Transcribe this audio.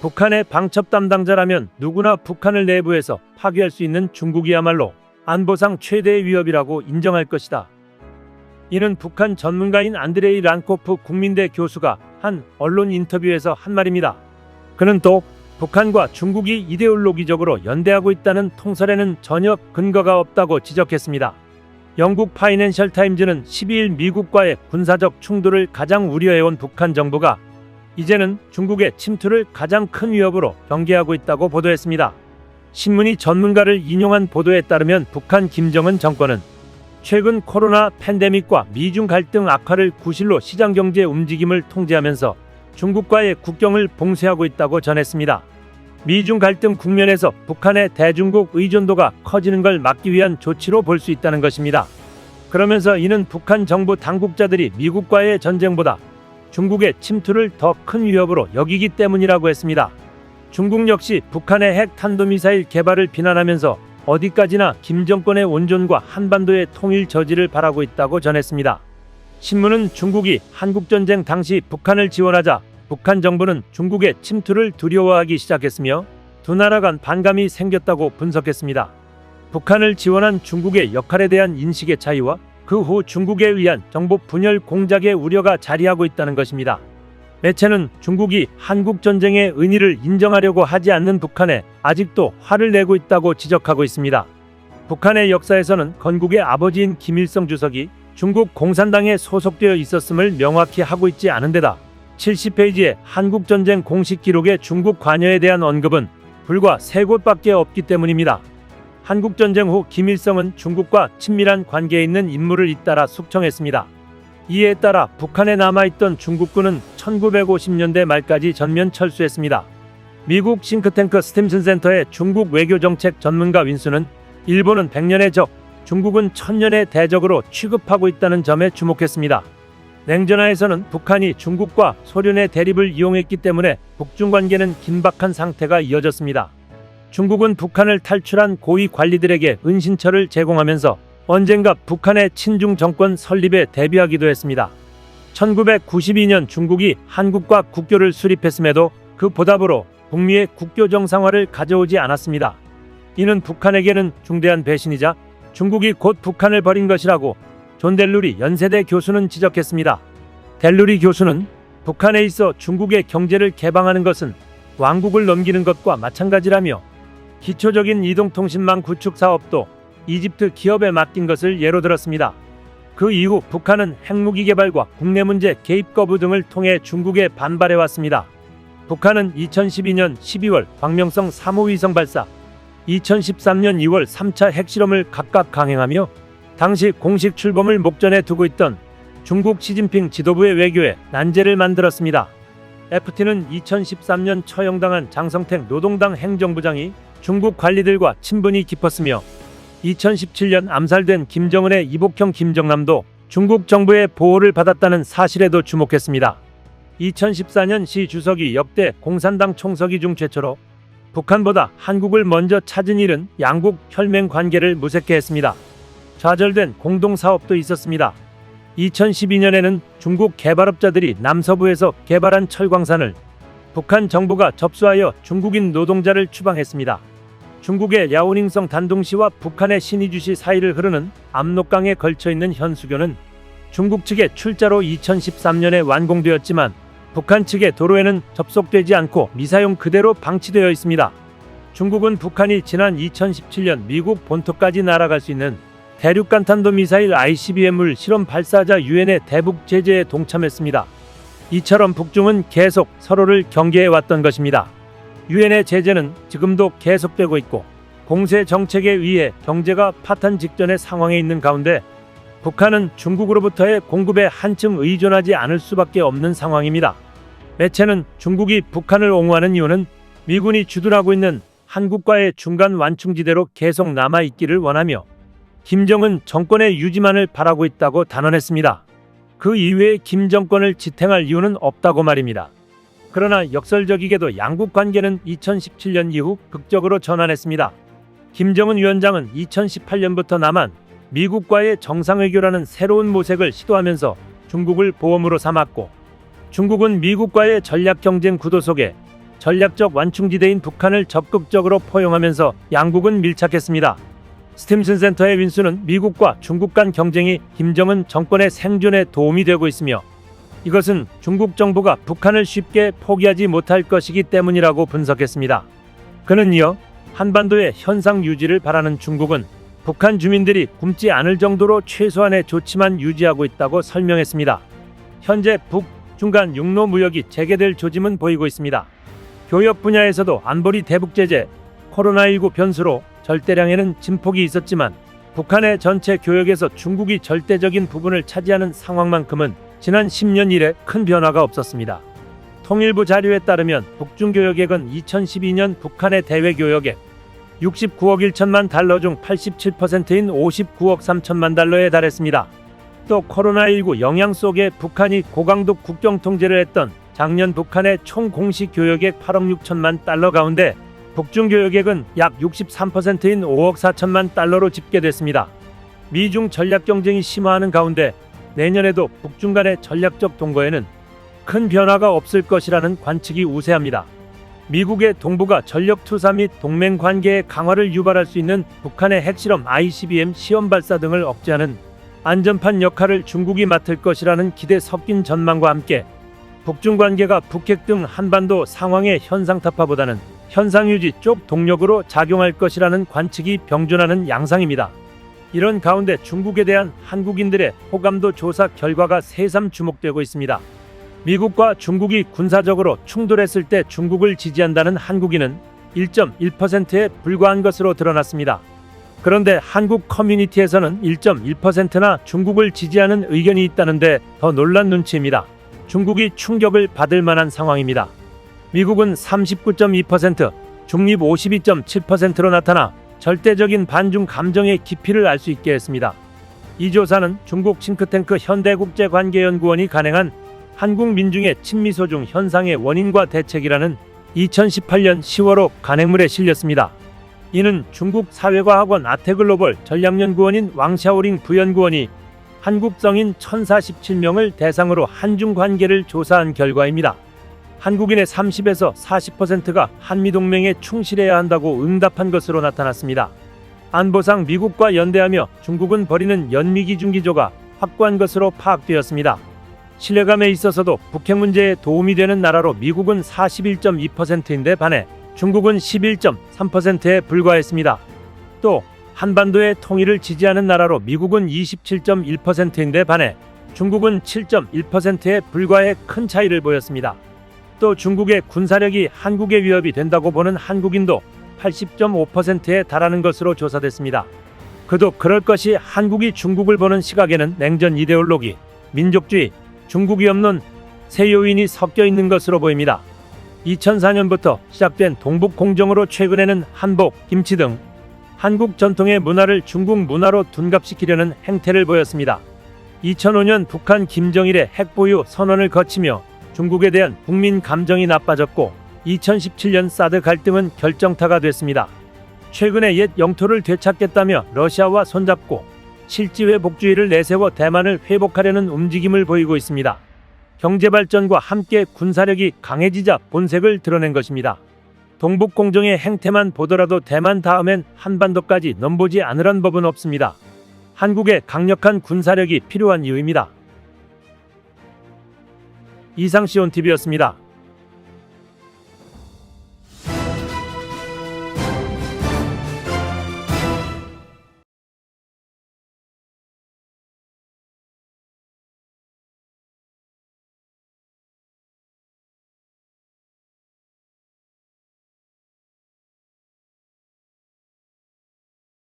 북한의 방첩 담당자라면 누구나 북한을 내부에서 파괴할 수 있는 중국이야말로 안보상 최대의 위협이라고 인정할 것이다. 이는 북한 전문가인 안드레이 란코프 국민대 교수가 한 언론 인터뷰에서 한 말입니다. 그는 또 북한과 중국이 이데올로기적으로 연대하고 있다는 통설에는 전혀 근거가 없다고 지적했습니다. 영국 파이낸셜 타임즈는 12일 미국과의 군사적 충돌을 가장 우려해온 북한 정부가 이제는 중국의 침투를 가장 큰 위협으로 경계하고 있다고 보도했습니다. 신문이 전문가를 인용한 보도에 따르면 북한 김정은 정권은 최근 코로나 팬데믹과 미중 갈등 악화를 구실로 시장경제 움직임을 통제하면서 중국과의 국경을 봉쇄하고 있다고 전했습니다. 미중 갈등 국면에서 북한의 대중국 의존도가 커지는 걸 막기 위한 조치로 볼 수 있다는 것입니다. 그러면서 이는 북한 정부 당국자들이 미국과의 전쟁보다 중국의 침투를 더 큰 위협으로 여기기 때문이라고 했습니다. 중국 역시 북한의 핵 탄도미사일 개발을 비난하면서 어디까지나 김 정권의 온존과 한반도의 통일 저지를 바라고 있다고 전했습니다. 신문은 중국이 한국전쟁 당시 북한을 지원하자 북한 정부는 중국의 침투를 두려워하기 시작했으며 두 나라 간 반감이 생겼다고 분석했습니다. 북한을 지원한 중국의 역할에 대한 인식의 차이와 그 후 중국에 의한 정보 분열 공작의 우려가 자리하고 있다는 것입니다. 매체는 중국이 한국전쟁의 의미를 인정하려고 하지 않는 북한에 아직도 화를 내고 있다고 지적하고 있습니다. 북한의 역사에서는 건국의 아버지인 김일성 주석이 중국 공산당에 소속되어 있었음을 명확히 하고 있지 않은 데다 70페이지의 한국전쟁 공식 기록의 중국 관여에 대한 언급은 불과 3곳밖에 없기 때문입니다. 한국전쟁 후 김일성은 중국과 친밀한 관계에 있는 인물을 잇따라 숙청했습니다. 이에 따라 북한에 남아있던 중국군은 1950년대 말까지 전면 철수했습니다. 미국 싱크탱크 스팀슨 센터의 중국 외교정책 전문가 윈수는 일본은 100년의 적, 중국은 1000년의 대적으로 취급하고 있다는 점에 주목했습니다. 냉전하에서는 북한이 중국과 소련의 대립을 이용했기 때문에 북중 관계는 긴박한 상태가 이어졌습니다. 중국은 북한을 탈출한 고위 관리들에게 은신처를 제공하면서 언젠가 북한의 친중 정권 설립에 대비하기도 했습니다. 1992년 중국이 한국과 국교를 수립했음에도 그 보답으로 북미의 국교 정상화를 가져오지 않았습니다. 이는 북한에게는 중대한 배신이자 중국이 곧 북한을 버린 것이라고 존 델루리 연세대 교수는 지적했습니다. 델루리 교수는 북한에 있어 중국의 경제를 개방하는 것은 왕국을 넘기는 것과 마찬가지라며 기초적인 이동통신망 구축 사업도 이집트 기업에 맡긴 것을 예로 들었습니다. 그 이후 북한은 핵무기 개발과 국내 문제 개입 거부 등을 통해 중국에 반발해왔습니다. 북한은 2012년 12월 광명성 3호 위성 발사, 2013년 2월 3차 핵실험을 각각 강행하며 당시 공식 출범을 목전에 두고 있던 중국 시진핑 지도부의 외교에 난제를 만들었습니다. FT는 2013년 처형당한 장성택 노동당 행정부장이 중국 관리들과 친분이 깊었으며 2017년 암살된 김정은의 이복형 김정남도 중국 정부의 보호를 받았다는 사실에도 주목했습니다. 2014년 시 주석이 역대 공산당 총서기 중 최초로 북한보다 한국을 먼저 찾은 일은 양국 혈맹 관계를 무색해 했습니다. 좌절된 공동사업도 있었습니다. 2012년에는 중국 개발업자들이 남서부에서 개발한 철광산을 북한 정부가 접수하여 중국인 노동자를 추방했습니다. 중국의 랴오닝성 단둥시와 북한의 신의주시 사이를 흐르는 압록강에 걸쳐있는 현수교는 중국 측의 출자로 2013년에 완공되었지만 북한 측의 도로에는 접속되지 않고 미사용 그대로 방치되어 있습니다. 중국은 북한이 지난 2017년 미국 본토까지 날아갈 수 있는 대륙간탄도 미사일 ICBM을 실험 발사하자 유엔의 대북 제재에 동참했습니다. 이처럼 북중은 계속 서로를 경계해왔던 것입니다. 유엔의 제재는 지금도 계속되고 있고 공세 정책에 의해 경제가 파탄 직전의 상황에 있는 가운데 북한은 중국으로부터의 공급에 한층 의존하지 않을 수밖에 없는 상황입니다. 매체는 중국이 북한을 옹호하는 이유는 미군이 주둔하고 있는 한국과의 중간 완충지대로 계속 남아있기를 원하며 김정은 정권의 유지만을 바라고 있다고 단언했습니다. 그 이외에 김 정권을 지탱할 이유는 없다고 말입니다. 그러나 역설적이게도 양국 관계는 2017년 이후 극적으로 전환했습니다. 김정은 위원장은 2018년부터 남한, 미국과의 정상외교라는 새로운 모색을 시도하면서 중국을 보험으로 삼았고 중국은 미국과의 전략경쟁 구도 속에 전략적 완충지대인 북한을 적극적으로 포용하면서 양국은 밀착했습니다. 스팀슨 센터의 윈수는 미국과 중국 간 경쟁이 김정은 정권의 생존에 도움이 되고 있으며 이것은 중국 정부가 북한을 쉽게 포기하지 못할 것이기 때문이라고 분석했습니다. 그는 이어 한반도의 현상 유지를 바라는 중국은 북한 주민들이 굶지 않을 정도로 최소한의 조치만 유지하고 있다고 설명했습니다. 현재 북중 간 육로 무역이 재개될 조짐은 보이고 있습니다. 교역 분야에서도 안보리 대북 제재, 코로나19 변수로 절대량에는 진폭이 있었지만 북한의 전체 교역에서 중국이 절대적인 부분을 차지하는 상황만큼은 지난 10년 이래 큰 변화가 없었습니다. 통일부 자료에 따르면 북중 교역액은 2012년 북한의 대외 교역액 69억 1천만 달러 중 87%인 59억 3천만 달러에 달했습니다. 또 코로나19 영향 속에 북한이 고강도 국경 통제를 했던 작년 북한의 총 공식 교역액 8억 6천만 달러 가운데 북중 교역액은 약 63%인 5억 4천만 달러로 집계됐습니다. 미중 전략 경쟁이 심화하는 가운데 내년에도 북중 간의 전략적 동거에는 큰 변화가 없을 것이라는 관측이 우세합니다. 미국의 동북아 전력 투사 및 동맹 관계의 강화를 유발할 수 있는 북한의 핵실험 ICBM 시험 발사 등을 억제하는 안전판 역할을 중국이 맡을 것이라는 기대 섞인 전망과 함께 북중 관계가 북핵 등 한반도 상황의 현상타파보다는 현상유지 쪽 동력으로 작용할 것이라는 관측이 병존하는 양상입니다. 이런 가운데 중국에 대한 한국인들의 호감도 조사 결과가 새삼 주목되고 있습니다. 미국과 중국이 군사적으로 충돌했을 때 중국을 지지한다는 한국인은 1.1%에 불과한 것으로 드러났습니다. 그런데 한국 커뮤니티에서는 1.1%나 중국을 지지하는 의견이 있다는데 더 놀란 눈치입니다. 중국이 충격을 받을 만한 상황입니다. 미국은 39.2%, 중립 52.7%로 나타나 절대적인 반중 감정의 깊이를 알 수 있게 했습니다. 이 조사는 중국 싱크탱크 현대국제관계연구원이 간행한 한국 민중의 친미소중 현상의 원인과 대책이라는 2018년 10월호 간행물에 실렸습니다. 이는 중국 사회과학원 아태글로벌 전략연구원인 왕샤오링 부연구원이 한국 성인 1047명을 대상으로 한중 관계를 조사한 결과입니다. 한국인의 30에서 40%가 한미동맹에 충실해야 한다고 응답한 것으로 나타났습니다. 안보상 미국과 연대하며 중국은 버리는 연미기중기조가 확고한 것으로 파악되었습니다. 신뢰감에 있어서도 북핵 문제에 도움이 되는 나라로 미국은 41.2%인데 반해 중국은 11.3%에 불과했습니다. 또 한반도의 통일을 지지하는 나라로 미국은 27.1%인데 반해 중국은 7.1%에 불과해 큰 차이를 보였습니다. 또 중국의 군사력이 한국의 위협이 된다고 보는 한국인도 80.5%에 달하는 것으로 조사됐습니다. 그도 그럴 것이 한국이 중국을 보는 시각에는 냉전 이데올로기, 민족주의, 중국 위협론 세 요인이 섞여 있는 것으로 보입니다. 2004년부터 시작된 동북 공정으로 최근에는 한복, 김치 등 한국 전통의 문화를 중국 문화로 둔갑시키려는 행태를 보였습니다. 2005년 북한 김정일의 핵보유 선언을 거치며 중국에 대한 국민 감정이 나빠졌고 2017년 사드 갈등은 결정타가 됐습니다. 최근에 옛 영토를 되찾겠다며 러시아와 손잡고 실지회복주의를 내세워 대만을 회복하려는 움직임을 보이고 있습니다. 경제발전과 함께 군사력이 강해지자 본색을 드러낸 것입니다. 동북공정의 행태만 보더라도 대만 다음엔 한반도까지 넘보지 않으란 법은 없습니다. 한국의 강력한 군사력이 필요한 이유입니다. 이상 시온TV였습니다.